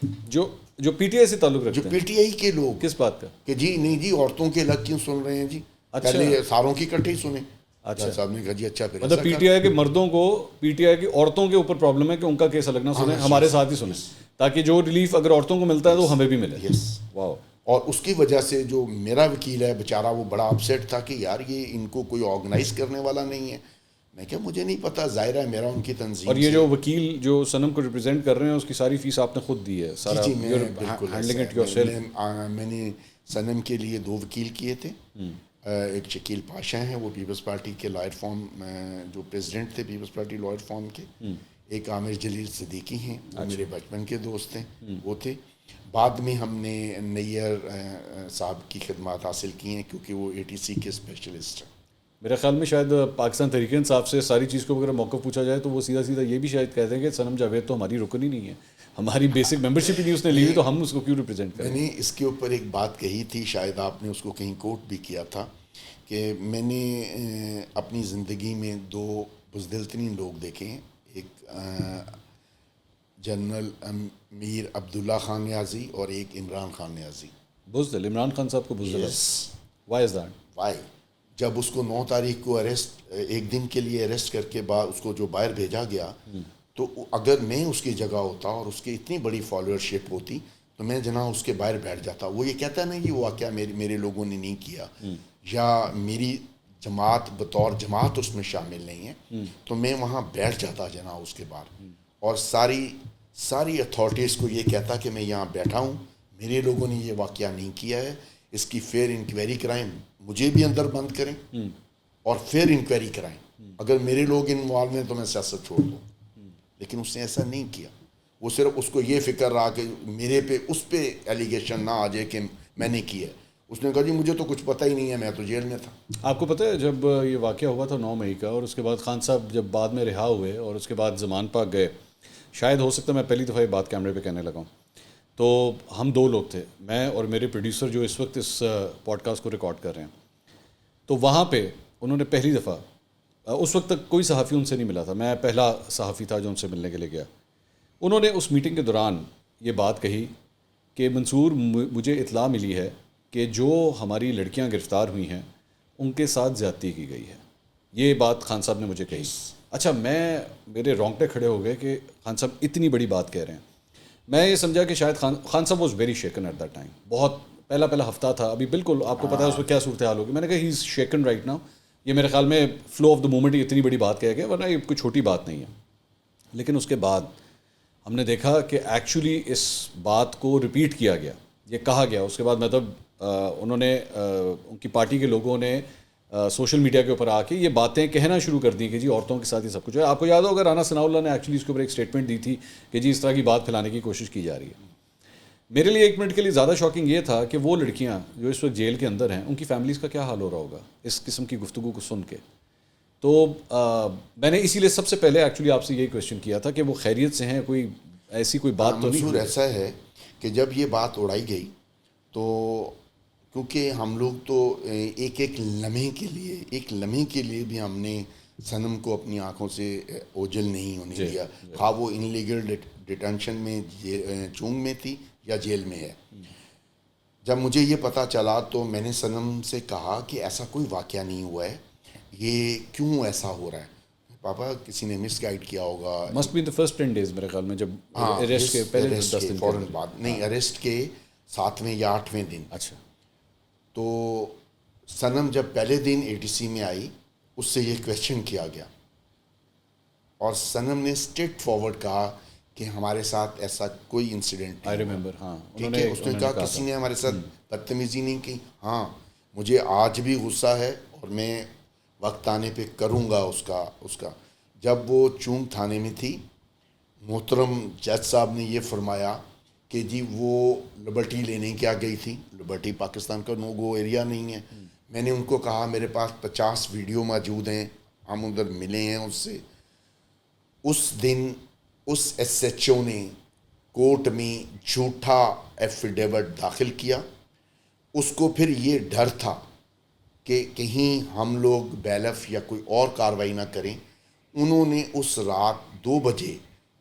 جو پی ٹی آئی سے تعلق رکھتے جو ہیں. پی ٹی آئی کے لوگ کس بات کا کہ جی نہیں جی عورتوں کے الگ کیوں سن رہے ہیں جی, پہلے ساروں کی اکٹھے ہی سنیں. اچھا صاحب نے کہا جی اچھا پھر مطلب پی ٹی آئی کے مردوں کو پی ٹی آئی کی عورتوں کے اوپر پرابلم ہے کہ ان کا کیس الگ نہ سنیں, ہمارے ساتھ ہی سنیں, تاکہ جو ریلیف اگر عورتوں کو ملتا ہے تو ہمیں بھی ملے. یس. واو. اور اس کی وجہ سے جو میرا وکیل ہے بیچارہ وہ بڑا اپسیٹ تھا کہ یار یہ ان کو کوئی آرگنائز کرنے والا نہیں ہے. میں کہا مجھے نہیں پتا, ظاہر ہے میرا ان کی تنظیم. اور یہ جو وکیل جو صنم کو ریپرزینٹ کر رہے ہیں اس کی ساری فیس آپ نے خود دی ہے سارا؟ جی میں نے صنم کے لیے 2 وکیل کیے تھے. ایک شکیل پاشا ہیں, وہ پیپلز پارٹی کے لائر فارم جو پریزیڈنٹ تھے پیپلز پارٹی لائر فارم کے. ایک عامر جلیل صدیقی ہیں, وہ میرے بچپن کے دوست ہیں, وہ تھے. بعد میں ہم نے نیئر صاحب کی خدمات حاصل کی ہیں کیونکہ وہ ATC کے اسپیشلسٹ ہیں. میرے خیال میں شاید پاکستان تحریک انصاف سے ساری چیز کو اگر موقف پوچھا جائے تو وہ سیدھا یہ بھی شاید کہتے ہیں کہ صنم جاوید تو ہماری رکن ہی نہیں ہے, ہماری بیسک ممبرشپ ہی نہیں اس نے لی ہوئی, تو ہم اس کو کیوں ریپرزینٹ کریں. میں نے اس کے اوپر ایک بات کہی تھی, شاید آپ نے اس کو کہیں کوٹ بھی کیا تھا, کہ میں نے اپنی زندگی میں 2 بزدل ترین لوگ دیکھے ہیں. ایک جنرل میر عبداللہ خان نیازی اور ایک عمران خان نیازی. بزدل عمران خان صاحب کو بزدل ہے؟ Y is that? وائی جب اس کو 9 تاریخ کو ایک دن کے لیے اریسٹ کر کے بعد اس کو جو باہر بھیجا گیا, تو اگر میں اس کی جگہ ہوتا اور اس کی اتنی بڑی فالوورشپ ہوتی تو میں جناب اس کے باہر بیٹھ جاتا. وہ یہ کہتا نہیں کہ وہ واقعہ میرے لوگوں نے نہیں کیا یا میری جماعت بطور جماعت اس میں شامل نہیں ہے, تو میں وہاں بیٹھ جاتا جناب اس کے باہر, اور ساری اتھارٹیز کو یہ کہتا کہ میں یہاں بیٹھا ہوں, میرے لوگوں نے یہ واقعہ نہیں کیا ہے, اس کی فیئر انکوائری کرائیں, مجھے بھی اندر بند کریں اور فیئر انکوائری کرائیں. اگر میرے لوگ انوالو ہیں تو میں سیاست چھوڑ دوں. لیکن اس نے ایسا نہیں کیا. وہ صرف اس کو یہ فکر رہا کہ میرے پہ اس پہ ایلیگیشن نہ آ جائے کہ میں نے کیا. اس نے کہا جی مجھے تو کچھ پتہ ہی نہیں ہے, میں تو جیل میں تھا. آپ کو پتہ ہے جب یہ واقعہ ہوا تھا 9 مئی کا, اور اس کے بعد خان صاحب جب بعد میں رہا ہوئے اور اس کے بعد زمان پاک گئے, شاید ہو سکتا ہے میں پہلی دفعہ یہ بات کیمرے پہ کہنے لگا ہوں, تو ہم 2 لوگ تھے, میں اور میرے پروڈیوسر جو اس وقت اس پوڈ کاسٹ کو ریکارڈ کر رہے ہیں. تو وہاں پہ انہوں نے پہلی دفعہ, اس وقت تک کوئی صحافی ان سے نہیں ملا تھا, میں پہلا صحافی تھا جو ان سے ملنے کے لیے گیا. انہوں نے اس میٹنگ کے دوران یہ بات کہی کہ منصور مجھے اطلاع ملی ہے کہ جو ہماری لڑکیاں گرفتار ہوئی ہیں ان کے ساتھ زیادتی کی گئی ہے. یہ بات خان صاحب نے مجھے کہی. اچھا, میرے رونگٹے کھڑے ہو گئے کہ خان صاحب اتنی بڑی بات کہہ رہے ہیں. میں یہ سمجھا کہ شاید خان صاحب was very shaken at that time. بہت پہلا ہفتہ تھا, ابھی بالکل آپ کو پتا ہے اس میں کیا صورتحال ہوگی. میں نے کہا ہی از شیکن رائٹ ناؤ. یہ میرے خیال میں فلو آف دا مومنٹ اتنی بڑی بات کہہ گیا, ورنہ یہ کوئی چھوٹی بات نہیں ہے. لیکن اس کے بعد ہم نے دیکھا کہ ایکچولی اس بات کو ریپیٹ کیا گیا, یہ کہا گیا. اس کے بعد مطلب انہوں نے ان کی پارٹی کے لوگوں نے سوشل میڈیا کے اوپر آ کے یہ باتیں کہنا شروع کر دی کہ جی عورتوں کے ساتھ یہ سب کچھ ہے. آپ کو یاد ہوگا رانا ثناء اللہ نے ایکچولی اس کے اوپر ایک اسٹیٹمنٹ دی تھی کہ جی اس طرح کی بات پھیلانے کی کوشش کی جا رہی ہے. میرے لیے 1 منٹ کے لیے زیادہ شاکنگ یہ تھا کہ وہ لڑکیاں جو اس وقت جیل کے اندر ہیں ان کی فیملیز کا کیا حال ہو رہا ہوگا اس قسم کی گفتگو کو سن کے. تو میں نے اسی لیے سب سے پہلے ایکچولی آپ سے یہی کویشچن کیا تھا کہ وہ خیریت سے ہیں, کوئی ایسی کوئی بات تو نہیں. منصور ایسا ہے کہ جب یہ بات اڑائی گئی تو کیونکہ ہم لوگ تو ایک لمحے کے لیے بھی ہم نے صنم کو اپنی آنکھوں سے اوجھل نہیں ہونے دیا, خواہ وہ انلیگل ڈیٹینشن میں چونگ میں تھی یا جیل میں ہے. جب مجھے یہ پتہ چلا تو میں نے صنم سے کہا کہ ایسا کوئی واقعہ نہیں ہوا ہے, یہ کیوں ایسا ہو رہا ہے. پاپا کسی نے مس گائیڈ کیا ہوگا. Must be the first 10 days میرے خیال میں, جب اریسٹ کے پہلے 10 دن فوراً بعد نہیں, اریسٹ کے 7ویں یا 8ویں دن. اچھا. تو صنم جب پہلے دن ATC میں آئی اس سے یہ کویشچن کیا گیا اور صنم نے اسٹریٹ فارورڈ کہا کہ ہمارے ساتھ ایسا کوئی انسیڈنٹ آئی ریممبر. ہاں, اس نے کہا کسی نے ہمارے ساتھ بدتمیزی نہیں کی. ہاں مجھے آج بھی غصہ ہے اور میں وقت آنے پہ کروں گا اس کا. جب وہ چونگ تھانے میں تھی, محترم جج صاحب نے یہ فرمایا کہ جی وہ لبرٹی لینے کیا گئی تھی. لبرٹی پاکستان کا نو گو ایریا نہیں ہے. میں نے ان کو کہا میرے پاس 50 ویڈیو موجود ہیں, ہم ادھر ملے ہیں اس سے. اس دن اس ایس ایچ او نے کورٹ میں جھوٹا ایفیڈیوٹ داخل کیا. اس کو پھر یہ ڈر تھا کہ کہیں ہم لوگ بیلف یا کوئی اور کارروائی نہ کریں. انہوں نے اس رات 2 بجے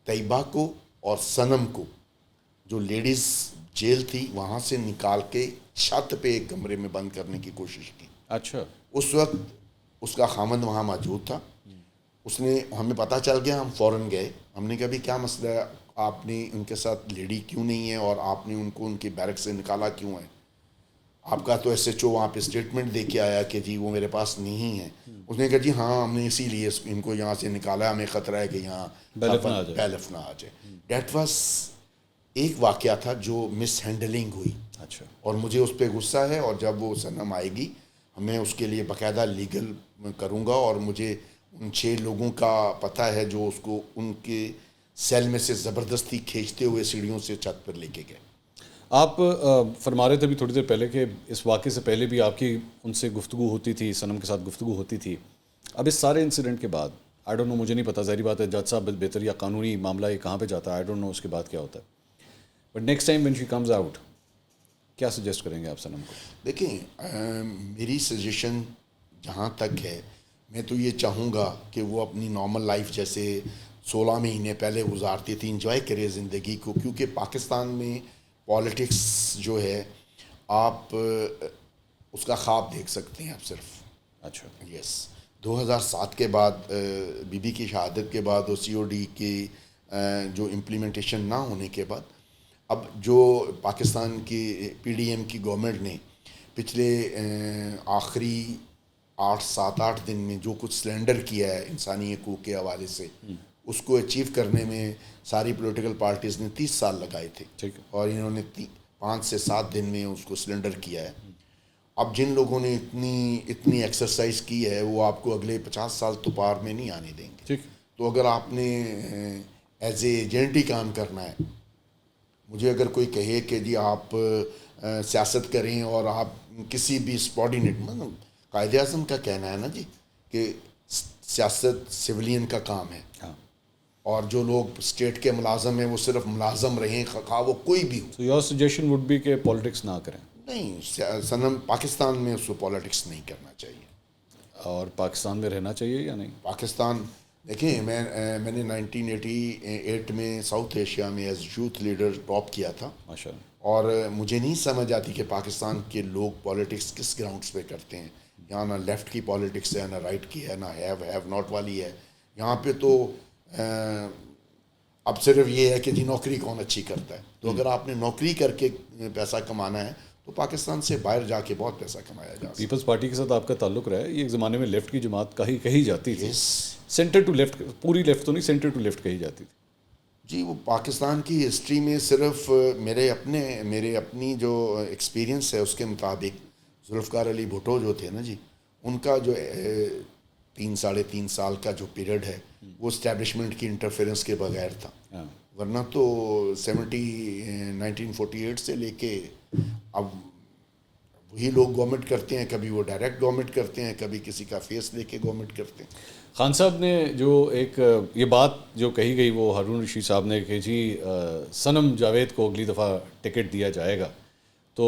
طیبہ کو اور صنم کو, جو لیڈیز جیل تھی, وہاں سے نکال کے چھت پہ ایک کمرے میں بند کرنے کی کوشش کی. اچھا. اس وقت اس کا خامند وہاں موجود تھا. اس نے, ہمیں پتہ چل گیا, ہم فوراً گئے. ہم نے کہا بھی کیا مسئلہ ہے, آپ نے ان کے ساتھ لیڈی کیوں نہیں ہے اور آپ نے ان کو ان کی بیرک سے نکالا کیوں ہے؟ آپ کا تو ایس ایچ او وہاں پہ اسٹیٹمنٹ دے کے آیا کہ جی وہ میرے پاس نہیں ہے. اس نے کہا جی ہاں ہم نے اسی لیے ان کو یہاں سے نکالا, ہمیں خطرہ ہے کہ یہاں بیلف نہ آ جائے. دیٹ واز ایک واقعہ تھا جو مس ہینڈلنگ ہوئی. اچھا. اور مجھے اس پہ غصہ ہے, اور جب وہ صنم آئے گی میں اس کے لیے باقاعدہ لیگل کروں گا. اور مجھے ان 6 لوگوں کا پتہ ہے جو اس کو ان کے سیل میں سے زبردستی کھینچتے ہوئے سیڑھیوں سے چھت پر لے کے گئے. آپ فرما رہے تھے ابھی تھوڑی دیر پہلے کہ اس واقعے سے پہلے بھی آپ کی ان سے گفتگو ہوتی تھی, صنم کے ساتھ گفتگو ہوتی تھی. اب اس سارے انسیڈنٹ کے بعد آئی ڈونٹ نو, مجھے نہیں پتا, ظاہری بات ہے جج صاحب بہتر, یا قانونی معاملہ یہ کہاں پہ جاتا ہے, آئی ڈونٹ نو اس کے بعد کیا ہوتا ہے. But next time when she comes out, کیا سجیسٹ کریں گے آپ صنم کو؟ دیکھیں میری سجیشن جہاں تک ہے, میں تو یہ چاہوں گا کہ وہ اپنی نارمل لائف جیسے 16 مہینے پہلے گزارتی تھی انجوائے کرے زندگی کو. کیونکہ پاکستان میں پالیٹکس جو ہے, آپ اس کا خواب دیکھ سکتے ہیں آپ صرف. اچھا. یس. 2007 کے بعد بی بی کی شہادت کے بعد اور سی او ڈی کی جو امپلیمنٹیشن نہ ہونے کے بعد, اب جو پاکستان کی پی ڈی ایم کی گورنمنٹ نے پچھلے آخری 7-8 دن میں جو کچھ سلینڈر کیا ہے انسانی حقوق کے حوالے سے, اس کو اچیو کرنے میں ساری پولیٹیکل پارٹیز نے 30 سال لگائے تھے. ٹھیک ہے. اور انہوں نے 5 سے 7 دن میں اس کو سلینڈر کیا ہے. اب جن لوگوں نے اتنی ایکسرسائز کی ہے وہ آپ کو اگلے 50 سال تو پار میں نہیں آنے دیں گے. ٹھیک. تو اگر آپ نے ایز اے ایجنٹ ہی کام کرنا ہے, مجھے اگر کوئی کہے کہ جی آپ سیاست کریں اور آپ کسی بھی سبارڈینیٹ, قائد اعظم کا کہنا ہے نا جی کہ سیاست سویلین کا کام ہے, اور جو لوگ اسٹیٹ کے ملازم ہیں وہ صرف ملازم رہیں, خواہ وہ کوئی بھی ہو. So your suggestion would be کہ پالیٹکس نہ کریں. نہیں, صنم پاکستان میں اس کو پالیٹکس نہیں کرنا چاہیے. اور پاکستان میں رہنا چاہیے یا نہیں؟ پاکستان دیکھیں, میں نے 1988 میں ساؤتھ ایشیا میں ایز یوتھ لیڈر ٹاپ کیا تھا. ماشاء اللہ. اور مجھے نہیں سمجھ آتی کہ پاکستان کے لوگ پالیٹکس کس گراؤنڈس پہ کرتے ہیں. یہاں نہ لیفٹ کی پالیٹکس ہے, نہ رائٹ کی ہے, نہ ہیو ناٹ والی ہے. یہاں پہ تو اب صرف یہ ہے کہ جی نوکری کون اچھی کرتا ہے. تو اگر آپ نے نوکری کر کے پیسہ کمانا ہے تو پاکستان سے باہر جا کے بہت پیسہ کمایا جا سکتا ہے. پیپلز پارٹی کے ساتھ آپ کا تعلق رہا ہے, یہ ایک زمانے میں لیفٹ کی جماعت کہی جاتی تھی. سینٹر ٹو لیفٹ, پوری لیفٹ تو نہیں, سینٹر ٹو لیفٹ کہی جاتی تھی. جی وہ پاکستان کی ہسٹری میں صرف میرے اپنی جو ایکسپیرینس ہے اس کے مطابق ذوالفقار علی بھٹو جو تھے نا جی, ان کا جو 3-3.5 سال کا جو پیریڈ ہے وہ اسٹیبلشمنٹ کی انٹرفیرنس کے بغیر تھا. ورنہ تو 1948 سے لے کے اب وہی لوگ گورنمنٹ کرتے ہیں. کبھی وہ ڈائریکٹ گورنمنٹ کرتے ہیں, کبھی کسی کا فیس لے کے گورنمنٹ کرتے ہیں. خان صاحب نے جو ایک یہ بات جو کہی گئی وہ ہارون رشید صاحب نے کہ جی صنم جاوید کو اگلی دفعہ ٹکٹ دیا جائے گا, تو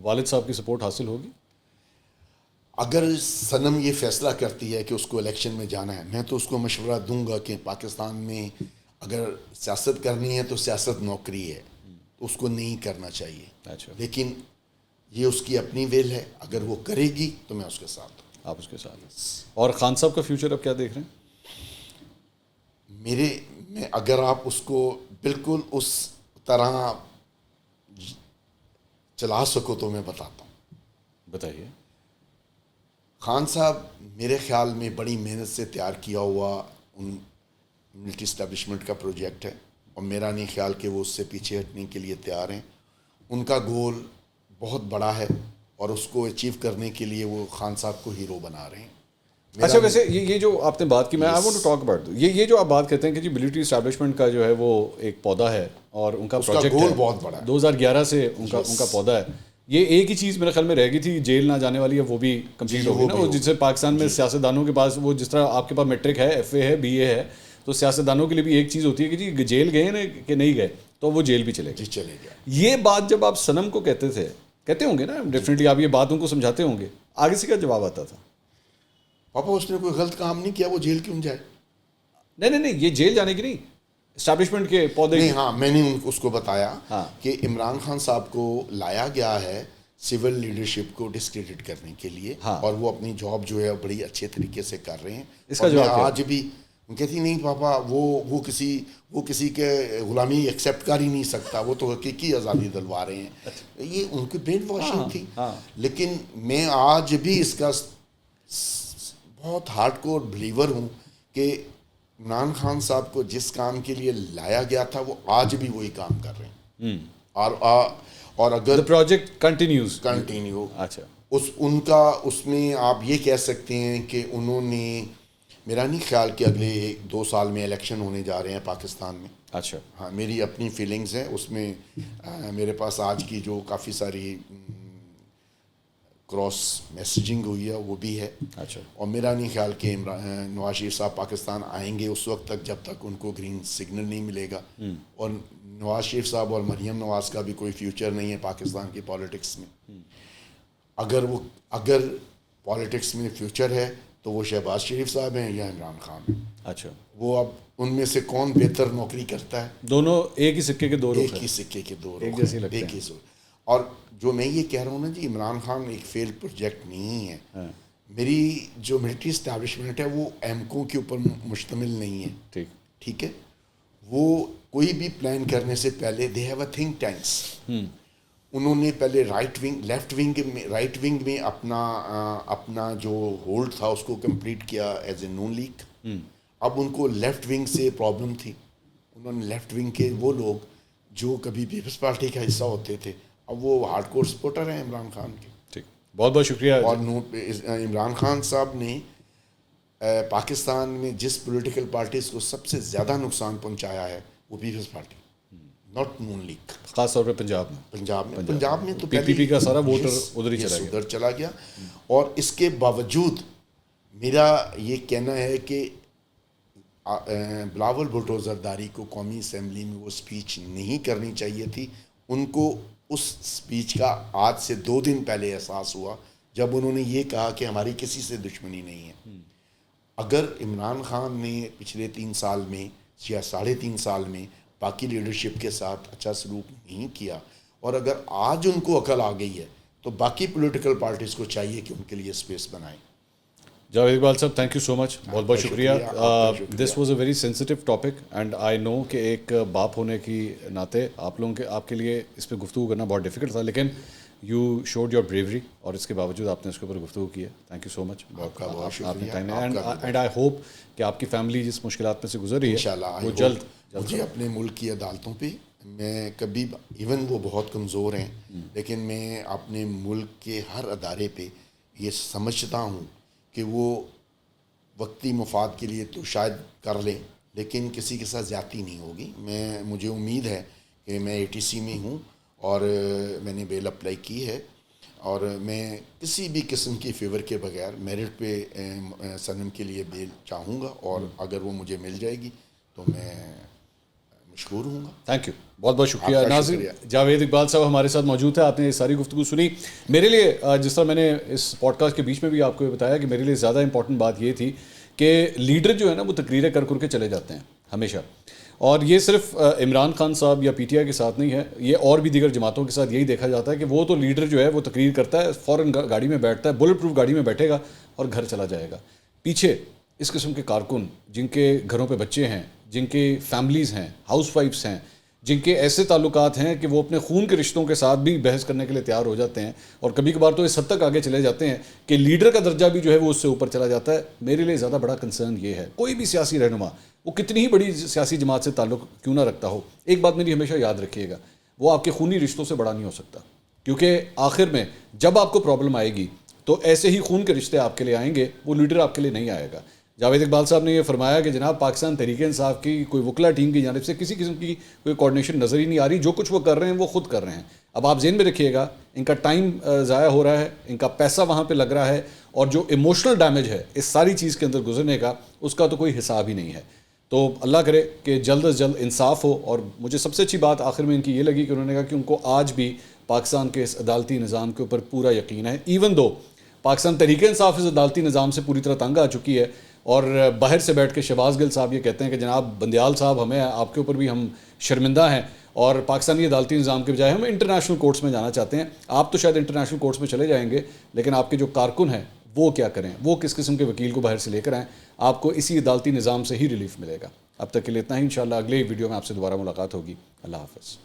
والد صاحب کی سپورٹ حاصل ہوگی؟ اگر صنم یہ فیصلہ کرتی ہے کہ اس کو الیکشن میں جانا ہے, میں تو اس کو مشورہ دوں گا کہ پاکستان میں اگر سیاست کرنی ہے تو سیاست نوکری ہے, تو اس کو نہیں کرنا چاہیے. اچھا. لیکن یہ اس کی اپنی ویل ہے, اگر وہ کرے گی تو میں اس کے ساتھ ہوں. آپ اس کے ساتھ ہیں. اور خان صاحب کا فیوچر اب کیا دیکھ رہے ہیں؟ میں اگر آپ اس کو بالکل اس طرح چلا سکو تو میں بتاتا ہوں. بتائیے. خان صاحب میرے خیال میں بڑی محنت سے تیار کیا ہوا ان ملٹری اسٹیبلشمنٹ کا پروجیکٹ ہے, اور میرا نہیں خیال کہ وہ اس سے پیچھے ہٹنے کے لیے تیار ہیں. ان کا گول بہت بڑا ہے اور اس کو اچیو کرنے کے لیے وہ خان صاحب کو ہیرو بنا رہے ہیں. اچھا ویسے یہ جو آپ نے بات کی, میں I want to talk about یہ جو آپ بات کرتے ہیں کہ جی ملٹری اسٹیبلشمنٹ کا جو ہے وہ ایک پودا ہے اور ان کا پروجیکٹ گول بہت بڑا ہے, 2011 سے ان کا پودا ہے. یہ ایک ہی چیز میرے خیال میں رہ گئی تھی, جیل نہ جانے والی ہے, وہ بھی کمپلیٹ ہو گئی نا, جس سے پاکستان میں سیاستدانوں کے پاس وہ جس طرح آپ کے پاس میٹرک ہے, ایف اے ہے, بی اے ہے, تو سیاستدانوں کے لیے بھی ایک چیز ہوتی ہے کہ جی جیل گئے نا کہ نہیں گئے, تو وہ جیل بھی چلے گئے. یہ بات جب آپ صنم کو کہتے ہوں گے نا, ڈیفینیٹلی آپ یہ بات ان کو سمجھاتے ہوں گے, آگے سے کیا جواب آتا تھا؟ پاپا اس نے کوئی غلط کام نہیں کیا, وہ جیل کیوں جائے؟ نہیں, یہ جیل جانے کی نہیں, اسٹیبلشمنٹ کے پودے نہیں. ہاں میں نے اس کو بتایا کہ عمران خان صاحب کو لایا گیا ہے سول لیڈرشپ کو ڈسکریڈٹ کرنے کے لیے, اور وہ اپنی جاب جو ہے بڑی اچھے طریقے سے کر رہے ہیں. اس کا جواب آج بھی کہتی نہیں پاپا وہ کسی کے غلامی ایکسیپٹ کر ہی نہیں سکتا, وہ تو حقیقی آزادی دلوا رہے ہیں. یہ ان کی برین واشنگ تھی. لیکن میں آج بھی اس کا بہت ہارڈ کور بلیور ہوں کہ عمران خان صاحب کو جس کام کے لیے لایا گیا تھا وہ آج بھی وہی کام کر رہے ہیں. اور اگر پروجیکٹ کنٹینیو اچھا ان کا اس میں آپ یہ کہہ سکتے ہیں کہ انہوں نے, میرا نہیں خیال کہ اگلے 2 سال میں الیکشن ہونے جا رہے ہیں پاکستان میں. اچھا ہاں میری اپنی فیلنگز ہیں اس میں. میرے پاس آج کی جو کافی ساری کراس میسیجنگ ہوئی ہے وہ بھی ہے. اچھا. اور میرا نہیں خیال کہ نواز شریف صاحب پاکستان آئیں گے اس وقت تک جب تک ان کو گرین سگنل نہیں ملے گا. اور نواز شریف صاحب اور مریم نواز کا بھی کوئی فیوچر نہیں ہے پاکستان کی پالیٹکس میں. اگر پالیٹکس میں فیوچر ہے تو وہ شہباز شریف صاحب ہیں یا عمران خان ہیں. اچھا. وہ اب ان میں سے کون بہتر نوکری کرتا ہے؟ دونوں ایک ہی سکے کے دو رخ ہیں. ایک ہی سکے کے دو رخ, ایک جیسے لگتے ہیں. اور جو میں یہ کہہ رہا ہوں نا جی, عمران خان ایک فیل پروجیکٹ نہیں ہے. میری جو ملٹری اسٹیبلشمنٹ ہے وہ ایمکو کے اوپر مشتمل نہیں ہے. ٹھیک ہے. وہ کوئی بھی پلان کرنے سے پہلے they have a think tanks. انہوں نے پہلے رائٹ ونگ میں اپنا جو ہولڈ تھا اس کو کمپلیٹ کیا ایز اے نون لیگ. اب ان کو لیفٹ ونگ سے پرابلم تھی. انہوں نے لیفٹ ونگ کے وہ لوگ جو کبھی پیپلز پارٹی کا حصہ ہوتے تھے اب وہ ہارڈ کور سپورٹر ہیں عمران خان کے. ٹھیک, بہت بہت شکریہ. اور عمران خان صاحب نے پاکستان میں جس پولیٹیکل پارٹیز کو سب سے زیادہ نقصان پہنچایا ہے وہ پیپلز پارٹی, ناٹ نون لیگ. خاص طور پہ پنجاب میں تو پی پی پی کا سارا ووٹر ادھر چلا گیا. اور اس کے باوجود میرا یہ کہنا ہے کہ بلاول بھٹو زرداری کو قومی اسمبلی میں وہ اسپیچ نہیں کرنی چاہیے تھی. ان کو اس اسپیچ کا آج سے 2 دن پہلے احساس ہوا جب انہوں نے یہ کہا کہ ہماری کسی سے دشمنی نہیں ہے. اگر عمران خان نے پچھلے 3 سال میں یا 3.5 سال میں باقی لیڈرشپ کے ساتھ اچھا سلوک نہیں کیا, اور اگر آج ان کو عقل آ گئی ہے تو باقی پولیٹیکل پارٹیز کو چاہیے کہ ان کے لیے اسپیس بنائیں. جاوید اقبال صاحب, تھینک یو سو مچ, بہت بہت شکریہ. This was a very sensitive topic and I know کہ ایک باپ ہونے کی ناطے آپ کے لیے اس پہ گفتگو کرنا بہت ڈیفیکلٹ تھا, لیکن یو شوڈ یور بریوری اور اس کے باوجود آپ نے اس کے اوپر گفتگو کی ہے. Thank you so much. And I hope کہ آپ کی فیملی جس مشکلات میں سے گزر رہی ہے وہ جلد مجھے اپنے ملک کی عدالتوں پہ میں کبھی ایون وہ بہت کمزور ہیں لیکن میں اپنے ملک کے ہر ادارے پہ یہ سمجھتا ہوں کہ وہ وقتی مفاد کے لیے تو شاید کر لیں لیکن کسی کے ساتھ زیادتی نہیں ہوگی. مجھے امید ہے کہ میں ATC میں ہوں اور میں نے بیل اپلائی کی ہے اور میں کسی بھی قسم کی فیور کے بغیر میرٹ پہ صنم کے لیے بیل چاہوں گا اور اگر وہ مجھے مل جائے گی تو میں مشکور ہوں گا. تھینک یو, بہت بہت شکریہ. ناظرین, جاوید اقبال صاحب ہمارے ساتھ موجود ہے. آپ نے یہ ساری گفتگو سنی. میرے لیے جس طرح میں نے اس پوڈ کاسٹ کے بیچ میں بھی آپ کو یہ بتایا کہ میرے لیے زیادہ امپورٹنٹ بات یہ تھی کہ لیڈر جو ہے نا وہ تقریریں کر کے چلے جاتے ہیں ہمیشہ, اور یہ صرف عمران خان صاحب یا PTI کے ساتھ نہیں ہے, یہ اور بھی دیگر جماعتوں کے ساتھ یہی دیکھا جاتا ہے کہ وہ تو لیڈر جو ہے وہ تقریر کرتا ہے, فوراً گاڑی میں بیٹھتا ہے, بلٹ پروف گاڑی میں بیٹھے گا اور گھر چلا جائے گا. پیچھے اس قسم کے کارکن جن کے گھروں پہ بچے ہیں, جن کے فیملیز ہیں, ہاؤس وائفس ہیں, جن کے ایسے تعلقات ہیں کہ وہ اپنے خون کے رشتوں کے ساتھ بھی بحث کرنے کے لیے تیار ہو جاتے ہیں, اور کبھی کبھار تو اس حد تک آگے چلے جاتے ہیں کہ لیڈر کا درجہ بھی جو ہے وہ اس سے اوپر چلا جاتا ہے. میرے لیے زیادہ بڑا کنسرن یہ ہے, کوئی بھی سیاسی رہنما وہ کتنی ہی بڑی سیاسی جماعت سے تعلق کیوں نہ رکھتا ہو, ایک بات میری ہمیشہ یاد رکھیے گا, وہ آپ کے خونی رشتوں سے بڑا نہیں ہو سکتا, کیونکہ آخر میں جب آپ کو پرابلم آئے گی تو ایسے ہی خون کے رشتے آپ کے لیے آئیں گے, وہ لیڈر آپ کے لیے نہیں آئے گا. جاوید اقبال صاحب نے یہ فرمایا کہ جناب پاکستان تحریک انصاف کی کوئی وکلا ٹیم کی جانب سے کسی قسم کی کوئی کوارڈینیشن نظر ہی نہیں آ رہی, جو کچھ وہ کر رہے ہیں وہ خود کر رہے ہیں. اب آپ ذہن میں رکھیے گا, ان کا ٹائم ضائع ہو رہا ہے, ان کا پیسہ وہاں پہ لگ رہا ہے, اور جو ایموشنل ڈیمیج ہے اس ساری چیز کے اندر گزرنے کا, اس کا تو کوئی حساب ہی نہیں ہے. تو اللہ کرے کہ جلد از جلد انصاف ہو. اور مجھے سب سے اچھی بات آخر میں ان کی یہ لگی کہ انہوں نے کہا کہ ان کو آج بھی پاکستان کے اس عدالتی نظام کے اوپر پورا یقین ہے, ایون دو پاکستان تحریک انصاف اس عدالتی نظام سے پوری طرح تنگ آ چکی ہے. اور باہر سے بیٹھ کے شہباز گل صاحب یہ کہتے ہیں کہ جناب بندیال صاحب ہمیں آپ کے اوپر بھی ہم شرمندہ ہیں, اور پاکستانی عدالتی نظام کے بجائے ہم انٹرنیشنل کورٹس میں جانا چاہتے ہیں. آپ تو شاید انٹرنیشنل کورٹس میں چلے جائیں گے, لیکن آپ کے جو کارکن ہیں وہ کیا کریں, وہ کس قسم کے وکیل کو باہر سے لے کر آئیں. آپ کو اسی عدالتی نظام سے ہی ریلیف ملے گا. اب تک کے لیے اتنا ہی, انشاءاللہ اگلے ویڈیو میں آپ سے دوبارہ ملاقات ہوگی. اللہ حافظ.